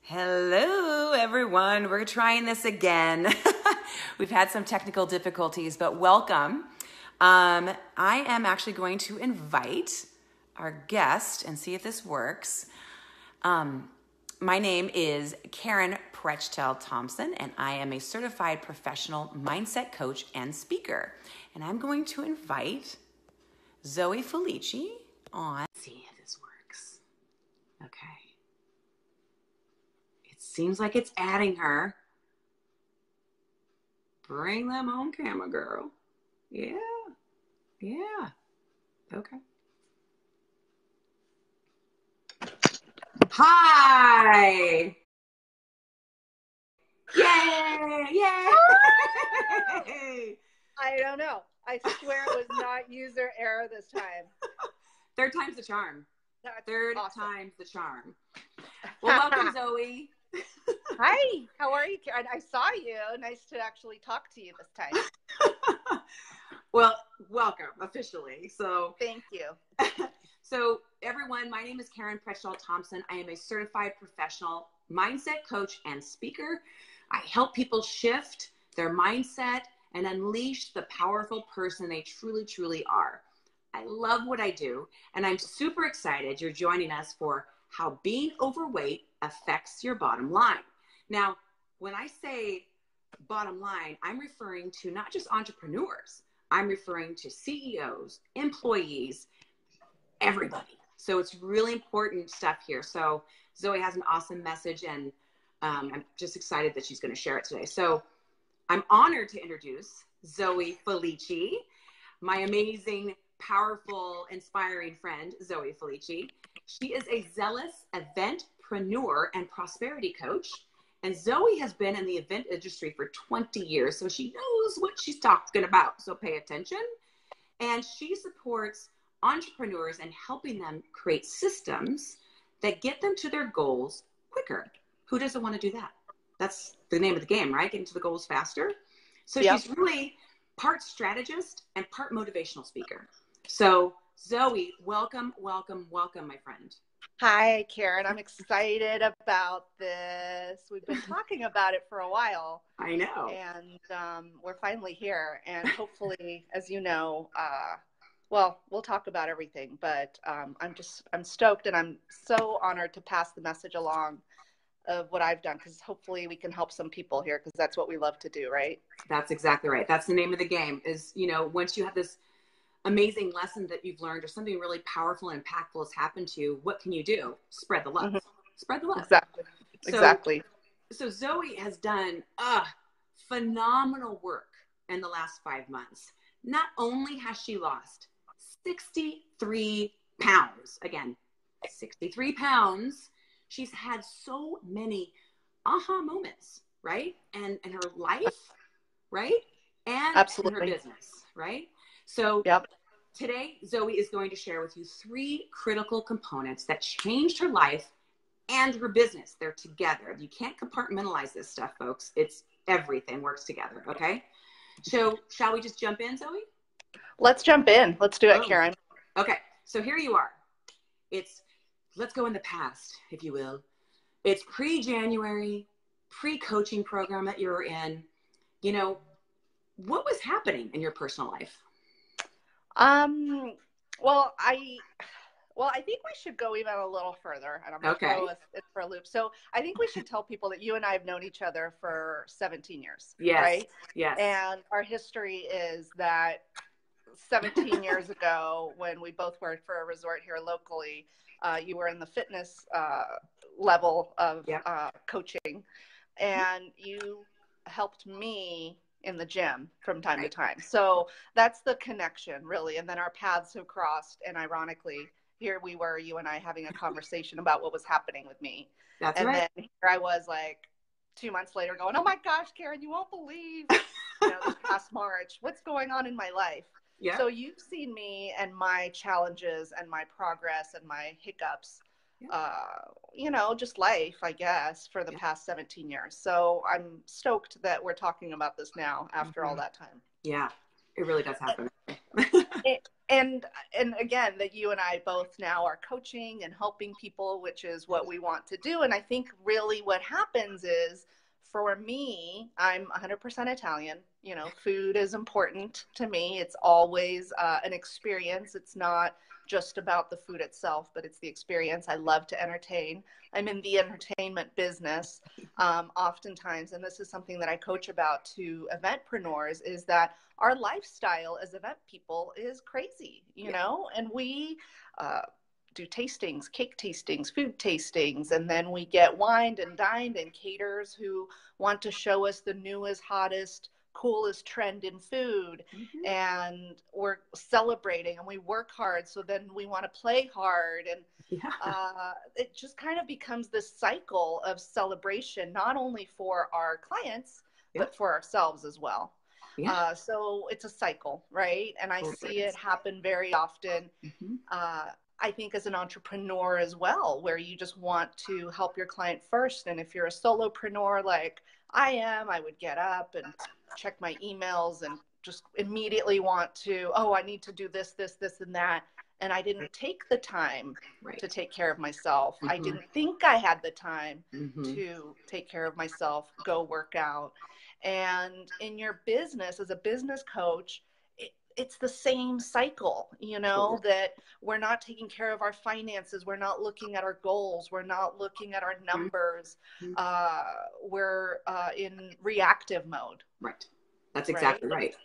Hello, everyone. We're trying this again. We've had some technical difficulties, but welcome. I am actually going to invite our guest and see if this works. My name is Karen Prechtel-Thomsen, and I am a certified professional mindset coach and speaker. And I'm going to invite Zohe Felici on. Let's see if this works. Okay. Seems like it's adding her. Bring them on camera, girl. Yeah. Okay. Hi. Yay. I don't know. I swear it was not user error this time. Third time's the charm. That's Third awesome. time's the charm. Well, welcome, Zohe. Hi, how are you, Karen? I saw you. Nice to actually talk to you this time. Well, welcome officially. So thank you. So everyone, my name is Karen Prechtel-Thomsen. I am a certified professional mindset coach and speaker. I help people shift their mindset and unleash the powerful person they truly, truly are. I love what I do, and I'm super excited you're joining us for how being overweight affects your bottom line. Now, when I say bottom line, I'm referring to not just entrepreneurs. I'm referring to CEOs, employees, everybody. So it's really important stuff here. So Zohe has an awesome message, and I'm just excited that she's going to share it today. So I'm honored to introduce Zohe Felici, my amazing, powerful, inspiring friend, Zohe Felici. She is a zealous event-preneur and prosperity coach. And Zohe has been in the event industry for 20 years, so she knows what she's talking about. So pay attention. And she supports entrepreneurs and helping them create systems that get them to their goals quicker. Who doesn't want to do that? That's the name of the game, right? Getting to the goals faster. So Yep. She's really part strategist and part motivational speaker. So Zohe, welcome, my friend. Hi, Karen. I'm excited about this. We've been talking about it for a while. I know. And we're finally here. And hopefully, as you know, well, we'll talk about everything, but I'm stoked, and I'm so honored to pass the message along of what I've done, because hopefully we can help some people here, because that's what we love to do, right? That's exactly right. That's the name of the game is, once you have this amazing lesson that you've learned or something really powerful and impactful has happened to you, what can you do? Spread the love. Mm-hmm. Spread the love. Exactly. So Zohe has done phenomenal work in the last 5 months. Not only has she lost 63 pounds, again, 63 pounds, she's had so many aha moments, right? And in her life, right? And absolutely. In her business, right? So yep. Today, Zohe is going to share with you 3 critical components that changed her life and her business. They're together. You can't compartmentalize this stuff, folks. It's everything works together, okay? So shall we just jump in, Zohe? Let's jump in. Let's do it, Karen. Okay, so here you are. Let's go in the past, if you will. It's pre-January, pre-coaching program that you were in. What was happening in your personal life? Well, I think we should go even a little further, and I'm going to throw it for a loop. So I think we should tell people that you and I have known each other for 17 years, yes. right? Yes. And our history is that 17 years ago, when we both worked for a resort here locally, you were in the fitness level of coaching, and you helped me in the gym from time to time. So that's the connection, really. And then our paths have crossed, and ironically, here we were, you and I, having a conversation about what was happening with me. That's and right. then here I was, like 2 months later, going, "Oh my gosh, Karen, you won't believe, this past March, what's going on in my life." Yeah. So you've seen me and my challenges and my progress and my hiccups, just life, I guess, for the past 17 years. So I'm stoked that we're talking about this now after all that time. Yeah, it really does happen. And again, that you and I both now are coaching and helping people, which is what we want to do. And I think really what happens is, for me, I'm 100% Italian. You know, food is important to me. It's always an experience. It's not just about the food itself, but it's the experience. I love to entertain. I'm in the entertainment business oftentimes, and this is something that I coach about to eventpreneurs, is that our lifestyle as event people is crazy, you know, and we do tastings, cake tastings, food tastings, and then we get wined and dined and caterers who want to show us the newest, hottest, coolest trend in food. And we're celebrating and we work hard, so then we want to play hard, and it just kind of becomes this cycle of celebration, not only for our clients but for ourselves as well. So it's a cycle, right? And I see it happen very often. I think as an entrepreneur as well, where you just want to help your client first. And if you're a solopreneur like I am, I would get up and check my emails and just immediately want to, I need to do this, this, this, and that. And I didn't take the time to take care of myself. I didn't think I had the time to take care of myself, go work out. And in your business, as a business coach, it's the same cycle, you know, that we're not taking care of our finances. We're not looking at our goals. We're not looking at our numbers. We're in reactive mode. Right. That's exactly right.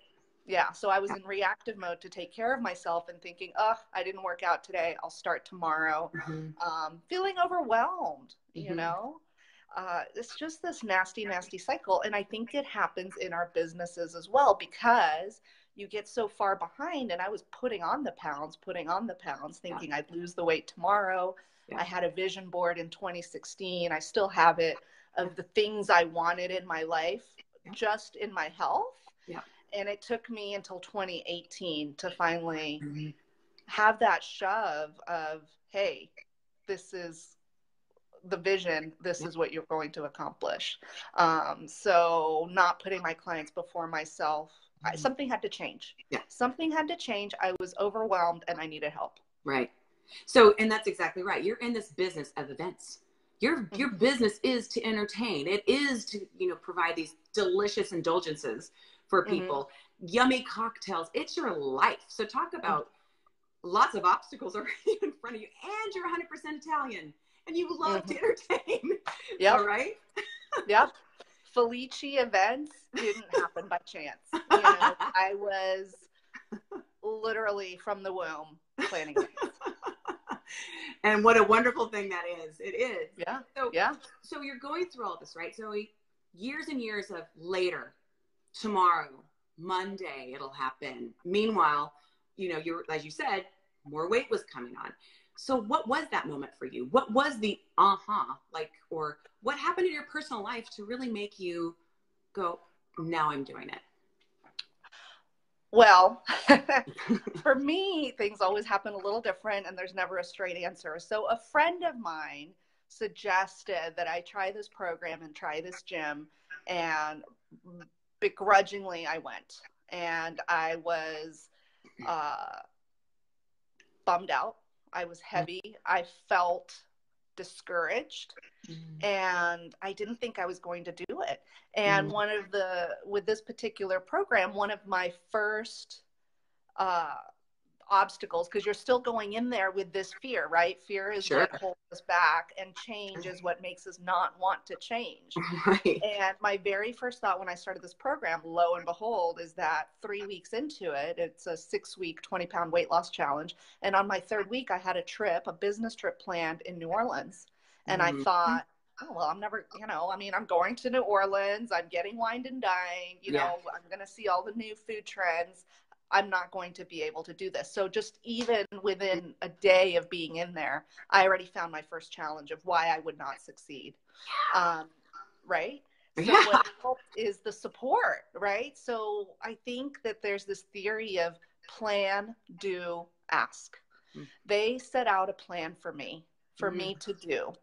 Yeah. So I was in reactive mode to take care of myself and thinking, I didn't work out today. I'll start tomorrow. Feeling overwhelmed, you know. It's just this nasty, nasty cycle. And I think it happens in our businesses as well, because you get so far behind. And I was putting on the pounds, thinking I'd lose the weight tomorrow. I had a vision board in 2016. I still have it, of the things I wanted in my life, just in my health. And it took me until 2018 to finally have that shove of, hey, this is the vision. This is what you're going to accomplish. So not putting my clients before myself. Something had to change. Something had to change. I was overwhelmed and I needed help. Right. So, and that's exactly right. You're in this business of events. Your business is to entertain. It is to, provide these delicious indulgences for people, yummy cocktails. It's your life. So talk about lots of obstacles are in front of you, and you're 100% Italian and you love to entertain. All right. Felici events didn't happen by chance. I was literally from the womb planning it. And what a wonderful thing that is. It is. So you're going through all this, right? So years and years of later, tomorrow, Monday, it'll happen. Meanwhile, you're, as you said, more weight was coming on. So what was that moment for you? What was the or what happened in your personal life to really make you go, now I'm doing it? Well, for me, things always happen a little different, and there's never a straight answer. So a friend of mine suggested that I try this program and try this gym, and begrudgingly I went. And I was bummed out. I was heavy. I felt discouraged, and I didn't think I was going to do it. And with this particular program, one of my first obstacles, because you're still going in there with this fear, right? Fear is what holds us back, and change is what makes us not want to change. And my very first thought when I started this program, lo and behold, is that 3 weeks into it, it's a 6-week, 20-pound weight loss challenge. And on my third week, I had a business trip planned in New Orleans. And I thought, I'm never, I'm going to New Orleans. I'm getting wined and dined. I'm going to see all the new food trends. I'm not going to be able to do this. So just even within a day of being in there, I already found my first challenge of why I would not succeed. Right? So what helped is the support, right? So I think that there's this theory of plan, do, ask. They set out a plan for me to do.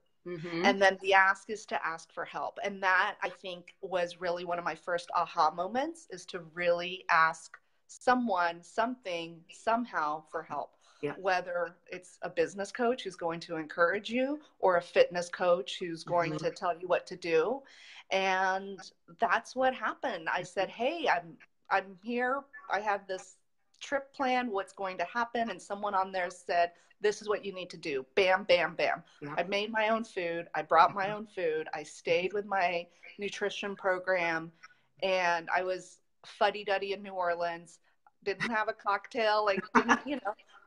And then the ask is to ask for help. And that, I think, was really one of my first aha moments, is to really ask someone, something, somehow for help. Yeah. Whether it's a business coach who's going to encourage you or a fitness coach who's going to tell you what to do. And that's what happened. I said, hey, I'm here. I have this trip plan, what's going to happen. And someone on there said, this is what you need to do. Bam, bam, bam. Yeah. I made my own food. I brought my own food. I stayed with my nutrition program, and I was fuddy-duddy in New Orleans. Didn't have a cocktail, like didn't,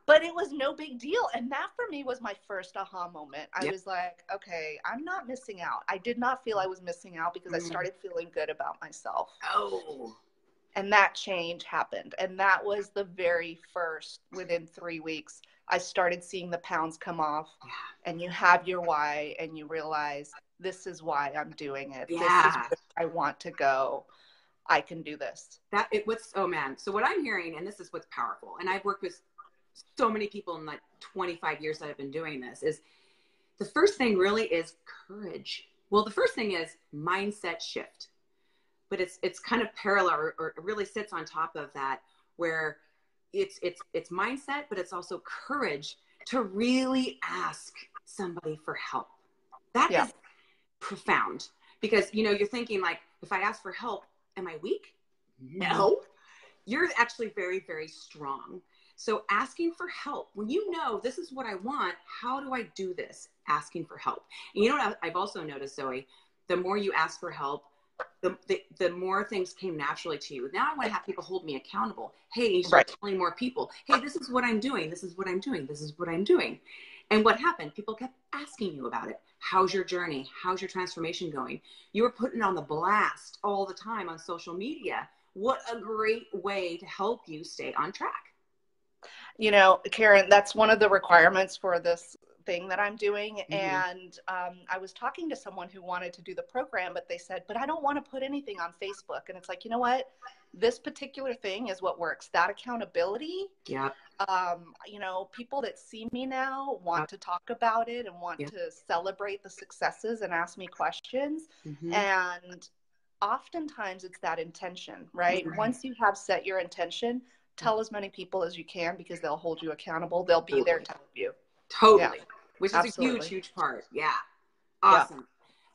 but it was no big deal. And that for me was my first aha moment. I was like, okay, I'm not missing out. I did not feel I was missing out because I started feeling good about myself. Oh. And that change happened. And that was the very first, within 3 weeks, I started seeing the pounds come off. Yeah. And you have your why, and you realize, this is why I'm doing it. Yeah. This is where I want to go. I can do this. Oh man. So what I'm hearing, and this is what's powerful, and I've worked with so many people in like 25 years that I've been doing this, is the first thing really is courage. Well, the first thing is mindset shift. But it's kind of parallel, or it really sits on top of that, where it's mindset, but it's also courage to really ask somebody for help. That is profound, because you're thinking like, if I ask for help, am I weak? No, you're actually very, very strong. So asking for help, when you know this is what I want, how do I do this? Asking for help. And you know what I've also noticed, Zoe, the more you ask for help, the more things came naturally to you. Now I want to have people hold me accountable. Hey, you start telling more people, hey, this is what I'm doing. This is what I'm doing. This is what I'm doing. And what happened? People kept asking you about it. How's your journey? How's your transformation going? You were putting it on the blast all the time on social media. What a great way to help you stay on track. Karen, that's one of the requirements for this thing that I'm doing. And I was talking to someone who wanted to do the program, but they said, but I don't want to put anything on Facebook. And it's like, you know what? This particular thing is what works. That accountability. Yeah. People that see me now want to talk about it and want to celebrate the successes and ask me questions. And oftentimes it's that intention, right? Once you have set your intention, tell as many people as you can, because they'll hold you accountable. They'll be there to help you. Totally. Yeah. Which is a huge part. Yeah. Awesome.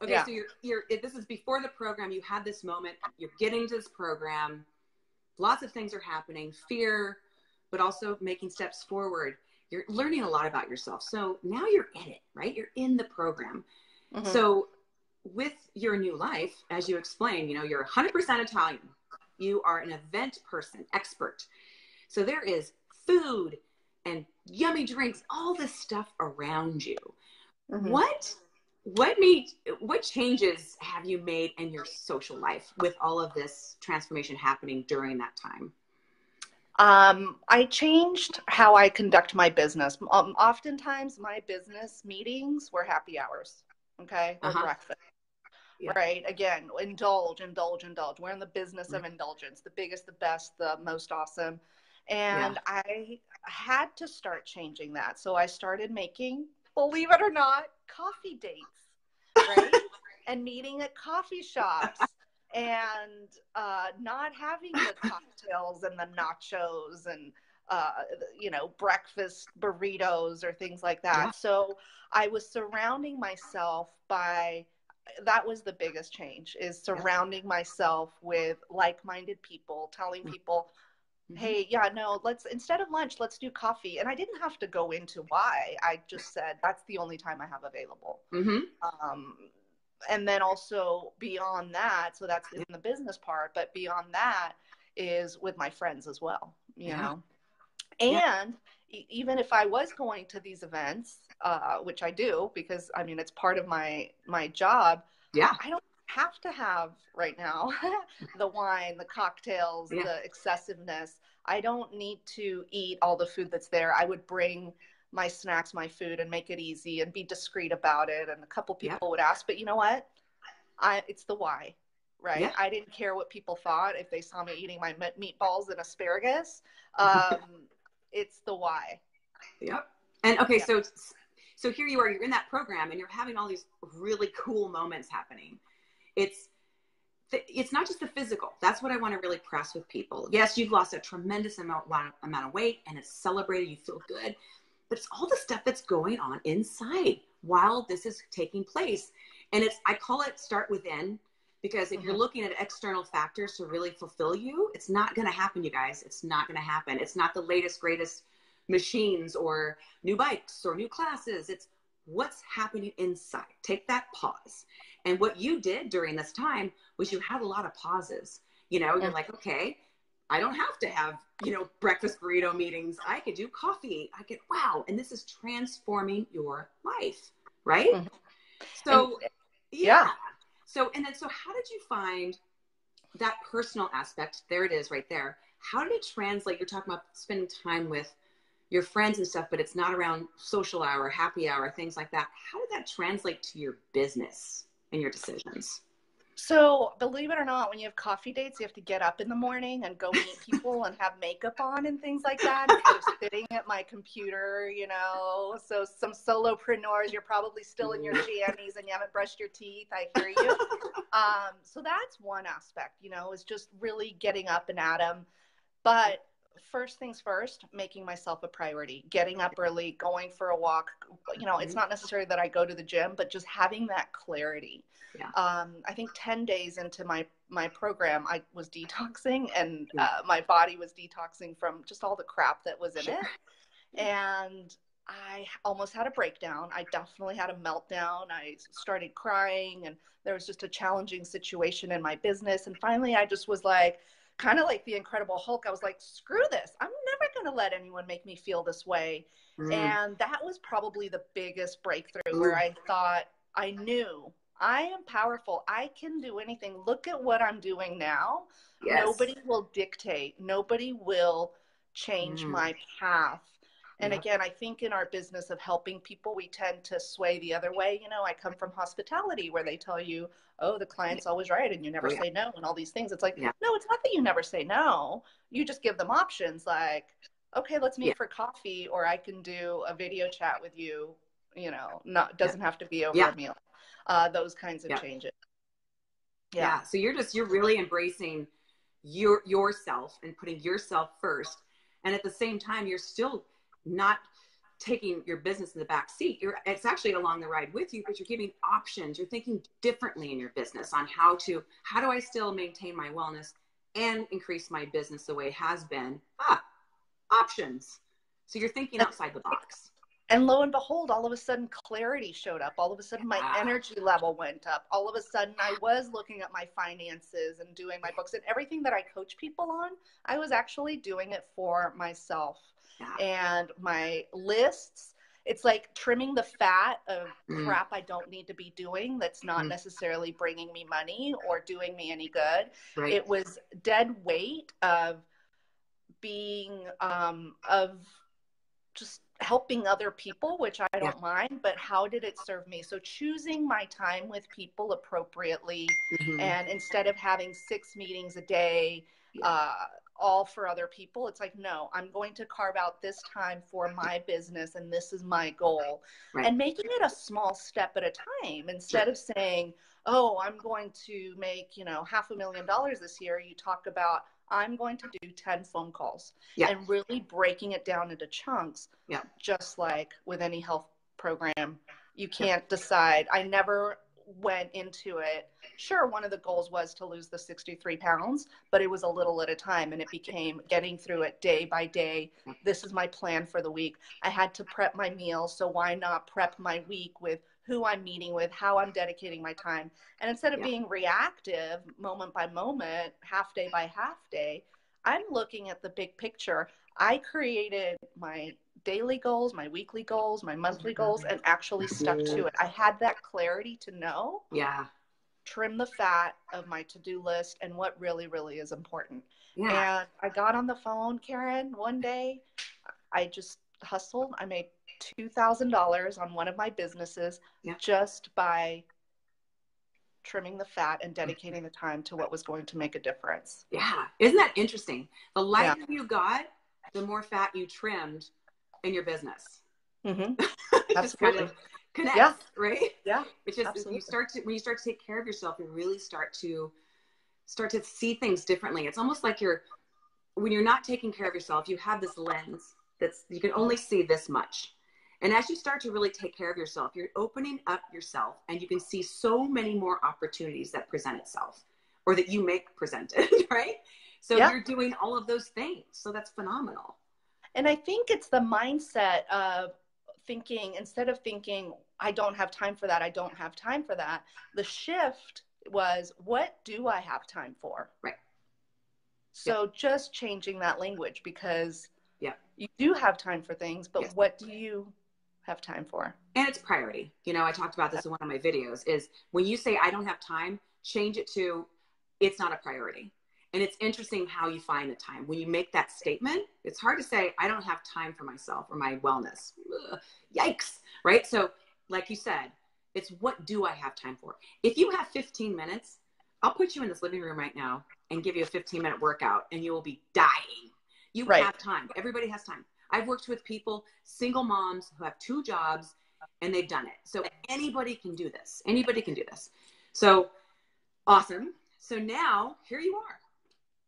Yeah. Okay. So this is before the program. You had this moment, you're getting to this program. Lots of things are happening, fear, but also making steps forward. You're learning a lot about yourself. So now you're in it, right? You're in the program. So with your new life, as you explained, you're 100% Italian. You are an event person, expert. So there is food and yummy drinks, all this stuff around you. What changes have you made in your social life with all of this transformation happening during that time? I changed how I conduct my business. Oftentimes my business meetings were happy hours. Okay. Or breakfast. Yeah. Right. Again, indulge. We're in the business of indulgence, the biggest, the best, the most awesome. And I had to start changing that. So I started making, believe it or not, coffee dates, right? And meeting at coffee shops, and not having the cocktails and the nachos and, breakfast burritos or things like that. Yeah. So I was surrounding myself that was the biggest change, is surrounding myself with like-minded people, telling people, hey, instead of lunch, let's do coffee. And I didn't have to go into why. I just said, that's the only time I have available. And then also beyond that, so that's in the business part, but beyond that is with my friends as well, you know. And even if I was going to these events, which I do, because it's part of my job. Yeah. I don't have to have right now the wine, the cocktails, the excessiveness. I don't need to eat all the food that's there. I would bring my snacks, my food, and make it easy and be discreet about it. And a couple people would ask, but you know what? It's the why, right? Yeah. I didn't care what people thought if they saw me eating my meatballs and asparagus. It's the why. Yep. And okay, so here you are, you're in that program and you're having all these really cool moments happening. it's not just the physical. That's what I want to really press with people. Yes, you've lost a tremendous amount of weight and it's celebrated. You feel good, but it's all the stuff that's going on inside while this is taking place. And I call it start within, because if you're looking at external factors to really fulfill you, it's not going to happen, you guys. It's not going to happen. It's not the latest, greatest machines or new bikes or new classes. It's what's happening inside. Take that pause. And what you did during this time was you had a lot of pauses. You're like, okay, I don't have to have, breakfast burrito meetings. I could do coffee. Wow. And this is transforming your life, right? Mm-hmm. So, yeah. So how did you find that personal aspect? There it is right there. How did it translate? You're talking about spending time with your friends and stuff, but it's not around social hour, happy hour, things like that. How did that translate to your business and your decisions? So believe it or not, when you have coffee dates, you have to get up in the morning and go meet people and have makeup on and things like that instead of sitting at my computer, So some solopreneurs, you're probably still in your jammies and you haven't brushed your teeth. I hear you. So that's one aspect, is just really getting up and at 'em. But first things first, making myself a priority, getting up early, going for a walk. It's not necessarily that I go to the gym, but just having that clarity. Yeah. I think 10 days into my program, I was detoxing and my body was detoxing from just all the crap that was in it. And I almost had a breakdown. I definitely had a meltdown. I started crying and there was just a challenging situation in my business. And finally, I just was like, kind of like the Incredible Hulk. I was like, screw this. I'm never going to let anyone make me feel this way. And that was probably the biggest breakthrough where I thought, I knew I am powerful. I can do anything. Look at what I'm doing now. Yes. Nobody will dictate. Nobody will change my path. And again, I think in our business of helping people, we tend to sway the other way. I come from hospitality where they tell you, oh, the client's always right and you never say no and all these things. It's like, no, it's not that you never say no. You just give them options like, okay, let's meet for coffee, or I can do a video chat with you, doesn't have to be over a meal. Those kinds of changes. Yeah. So you're really embracing yourself and putting yourself first. And at the same time, you're still not taking your business in the back seat. It's actually along the ride with you, but you're giving options. You're thinking differently in your business on how do I still maintain my wellness and increase my business the way it has been? Options. So you're thinking outside the box. And lo and behold, all of a sudden clarity showed up. All of a sudden my energy level went up. All of a sudden I was looking at my finances and doing my books and everything that I coach people on. I was actually doing it for myself. And my lists, it's like trimming the fat of crap I don't need to be doing that's not necessarily bringing me money or doing me any good. Right. It was dead weight of being, of just helping other people, which I don't mind, but how did it serve me? So choosing my time with people appropriately, and instead of having 6 meetings a day, all for other people, it's like, no, I'm going to carve out this time for my business and this is my goal. And making it a small step at a time instead of saying, oh, I'm going to make, $500,000 this year. You talk about, I'm going to do 10 phone calls and really breaking it down into chunks. Just like with any health program, you can't decide. I never went into it. Sure, one of the goals was to lose the 63 pounds, but it was a little at a time and it became getting through it day by day. This is my plan for the week. I had to prep my meals. So why not prep my week with who I'm meeting with, how I'm dedicating my time. And instead of being reactive moment by moment, half day by half day, I'm looking at the big picture. I created my daily goals, my weekly goals, my monthly goals, and actually stuck to it. I had that clarity to know, trim the fat of my to-do list and what really, really is important. And I got on the phone, Karen, one day. I just hustled. I made $2,000 on one of my businesses just by trimming the fat and dedicating the time to what was going to make a difference. Isn't that interesting? The lighter you got, the more fat you trimmed in your business. It just kind of connects, right? It's just when you start to take care of yourself, you really start to start to see things differently. It's almost like when you're not taking care of yourself, you have this lens you can only see this much. And as you start to really take care of yourself, you're opening up yourself, and you can see so many more opportunities that present itself, or that you make presented, right? So you're doing all of those things. So that's phenomenal. And I think it's the mindset of thinking, instead of thinking, I don't have time for that, I don't have time for that, the shift was, what do I have time for? Right. So just changing that language, because you do have time for things, but what do you have time for? And it's priority. You know, I talked about this in one of my videos, is when you say, I don't have time, change it to, it's not a priority. And it's interesting how you find the time. When you make that statement, it's hard to say, I don't have time for myself or my wellness. Ugh, yikes, right? So like you said, it's what do I have time for? If you have 15 minutes, I'll put you in this living room right now and give you a 15-minute workout, and you will be dying. You have time. Everybody has time. I've worked with people, single moms who have 2 jobs, and they've done it. So anybody can do this. Anybody can do this. So awesome. So now here you are,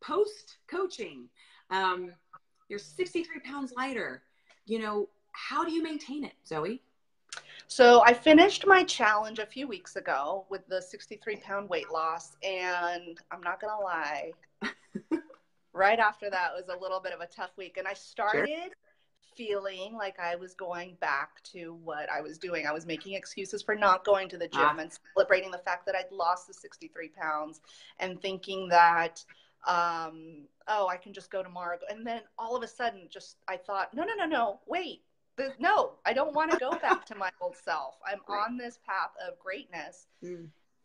post coaching. You're 63 pounds lighter. You know, how do you maintain it, Zoe? So I finished my challenge a few weeks ago with the 63-pound weight loss, and I'm not going to lie, right after that was a little bit of a tough week. And I started feeling like I was going back to what I was doing. I was making excuses for not going to the gym and celebrating the fact that I'd lost the 63 pounds and thinking that, oh, I can just go tomorrow. And then all of a sudden, I thought, no, wait. No, I don't want to go back to my old self. I'm on this path of greatness.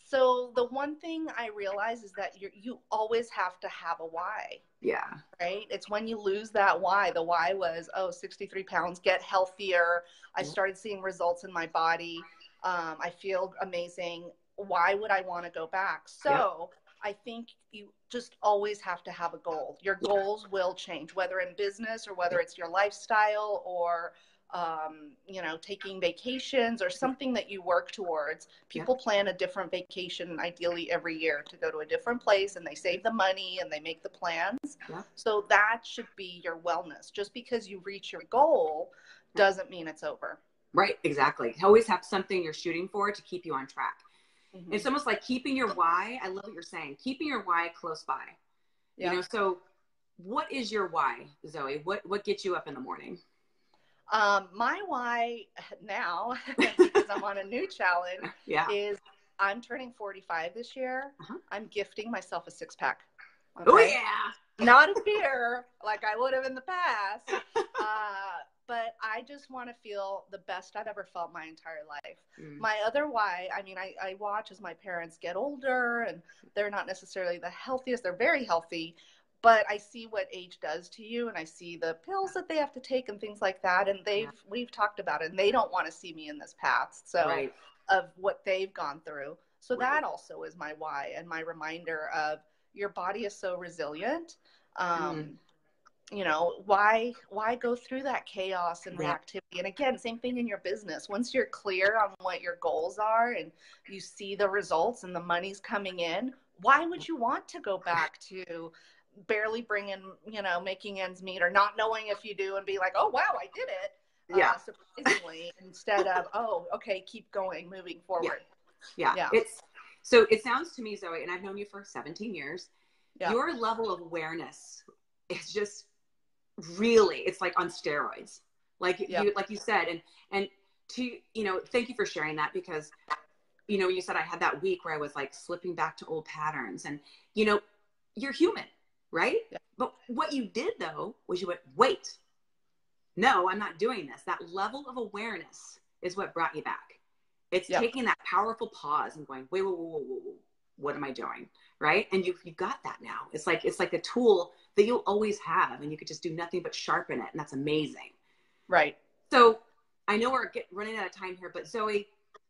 So the one thing I realize is that you always have to have a why. Yeah. Right? It's when you lose that why. The why was, 63 pounds, get healthier. I started seeing results in my body. I feel amazing. Why would I want to go back? So I think you just always have to have a goal. Your goals will change, whether in business or whether it's your lifestyle or taking vacations or something that you work towards. People plan a different vacation, ideally every year, to go to a different place, and they save the money and they make the plans. So that should be your wellness. Just because you reach your goal doesn't mean it's over. Right. Exactly. Always have something you're shooting for to keep you on track. It's almost like keeping your why. I love what you're saying. Keeping your why close by. You know, so what is your why, Zoe? What gets you up in the morning? My why now, because I'm on a new challenge, is I'm turning 45 this year. I'm gifting myself a 6-pack. Okay? Oh yeah. Not a beer like I would have in the past. But I just want to feel the best I've ever felt my entire life. My other why, I watch as my parents get older, and they're not necessarily the healthiest. They're very healthy. But I see what age does to you, and I see the pills that they have to take and things like that. And we've talked about it, and they don't want to see me in this path. So of what they've gone through. So that also is my why, and my reminder of your body is so resilient. You know, why go through that chaos and reactivity? And again, same thing in your business. Once you're clear on what your goals are and you see the results and the money's coming in, why would you want to go back to barely bring in, making ends meet, or not knowing if you do and be like, oh, wow, I did it. Surprisingly, instead of, oh, okay, keep going, moving forward. So it sounds to me, Zoe, and I've known you for 17 years, your level of awareness is just really, it's like on steroids. Like you said, and to, thank you for sharing that, because, you said I had that week where I was like slipping back to old patterns, and, you're human. Right? But what you did though, was you went, wait, no, I'm not doing this. That level of awareness is what brought you back. It's taking that powerful pause and going, wait, whoa, what am I doing? Right? And you've got that now. It's like a tool that you'll always have, and you could just do nothing but sharpen it. And that's amazing. Right. So I know we're running out of time here, but Zoe,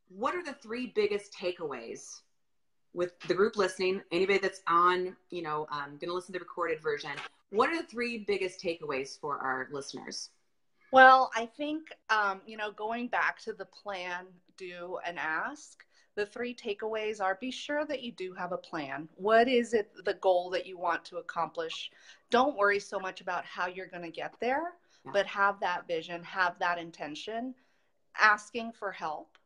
what are the 3 biggest takeaways with the group listening, anybody that's on, going to listen to the recorded version? What are the 3 biggest takeaways for our listeners? Well, I think, going back to the plan, do, and ask, the 3 takeaways are: be sure that you do have a plan. What is it, the goal that you want to accomplish? Don't worry so much about how you're going to get there, but have that vision, have that intention, asking for help.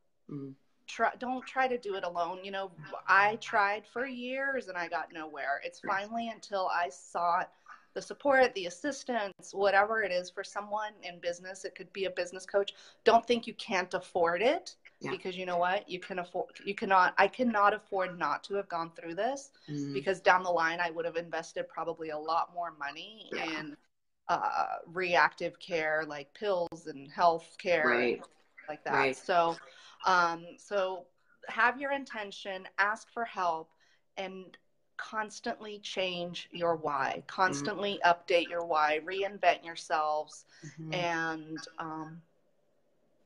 Don't try to do it alone. You know, I tried for years and I got nowhere. It's finally until I sought the support, the assistance, whatever it is for someone in business. It could be a business coach. Don't think you can't afford it, because you know what? I cannot afford not to have gone through this, because down the line I would have invested probably a lot more money in reactive care, like pills and health care and like that. So have your intention, ask for help, and constantly change your why, constantly update your why, reinvent yourselves, and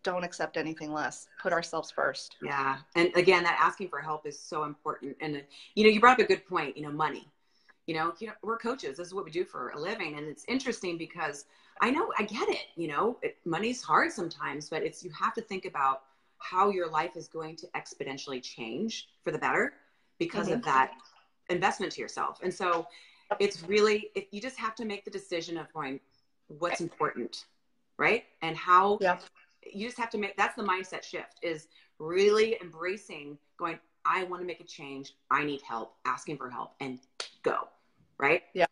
don't accept anything less. Put ourselves first. Yeah. And again, that asking for help is so important. And, you know, you brought up a good point, you know, money. You know, we're coaches. This is what we do for a living. And it's interesting because I get it. You know, money's hard sometimes, but you have to think about how your life is going to exponentially change for the better because of that investment to yourself. And so it's really, you just have to make the decision of going, what's important, right? And how you just have to that's the mindset shift, is really embracing going, I want to make a change. I need help, asking for help, and go. Right? Yeah,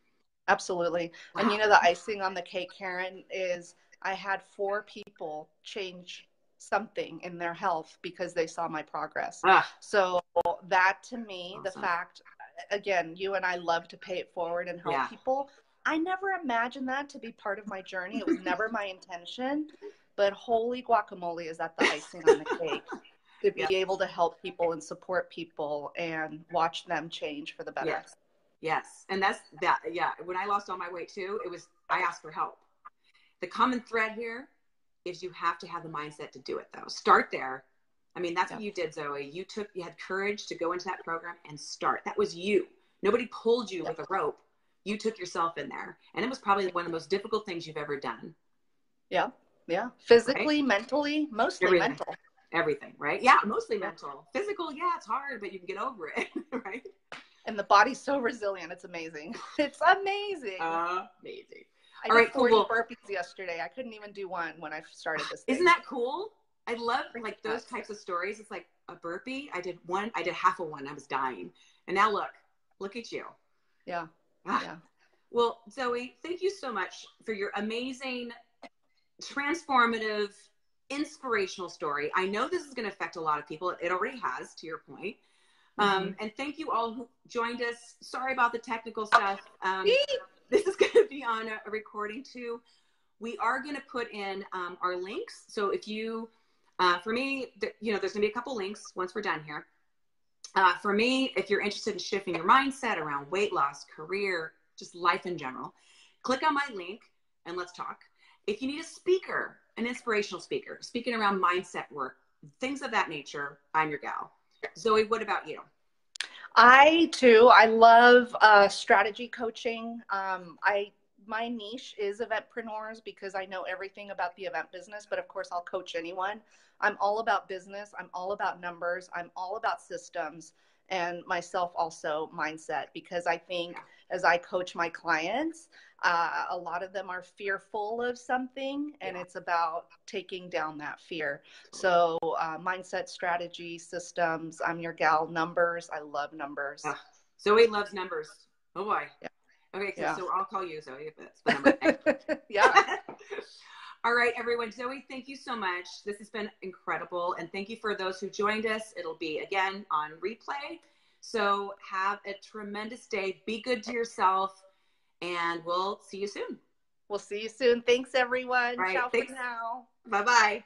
absolutely. Wow. And you know, the icing on the cake, Karen, is I had 4 people change something in their health because they saw my progress. So that, to me, the fact, again, you and I love to pay it forward and help people. I never imagined that to be part of my journey. It was never my intention, but holy guacamole, is that the icing on the cake, to be able to help people and support people and watch them change for the better. Yes. And that's that. Yeah. When I lost all my weight too, I asked for help. The common thread here is you have to have the mindset to do it though. Start there. I mean, that's what you did, Zoe. You had courage to go into that program and start. That was you. Nobody pulled you with a rope. You took yourself in there. And it was probably one of the most difficult things you've ever done. Yeah. Yeah. Physically, mentally, mostly mental. Everything, right? Yeah. Mostly mental. Physical. Yeah. It's hard, but you can get over it. Right. And the body's so resilient. It's amazing. It's amazing. Amazing. I did 40 burpees yesterday. I couldn't even do one when I started this thing. Isn't that cool? I love like those types of stories. It's like a burpee. I did half of one. I was dying. And now look at you. Yeah. Well, Zoe, thank you so much for your amazing, transformative, inspirational story. I know this is going to affect a lot of people. It already has, to your point. And thank you all who joined us. Sorry about the technical stuff. This is going to be on a recording too. We are going to put in our links. So if you, for me, you know, there's going to be a couple links once we're done here. For me, if you're interested in shifting your mindset around weight loss, career, just life in general, click on my link and let's talk. If you need a speaker, an inspirational speaker, speaking around mindset work, things of that nature, I'm your gal. Zoe, what about you? I love strategy coaching. My niche is eventpreneurs because I know everything about the event business, but of course I'll coach anyone. I'm all about business. I'm all about numbers. I'm all about systems, and myself also mindset, because I think as I coach my clients, a lot of them are fearful of something, and it's about taking down that fear. So mindset, strategy, systems, I'm your gal. Numbers, I love numbers. Zoe loves numbers. Oh boy. Yeah. Okay, so I'll call you Zoe if it's the number thing. Yeah. All right, everyone. Zoe, thank you so much. This has been incredible. And thank you for those who joined us. It'll be, again, on replay. So have a tremendous day. Be good to yourself. And we'll see you soon. We'll see you soon. Thanks, everyone. Right, Ciao for now. Bye-bye.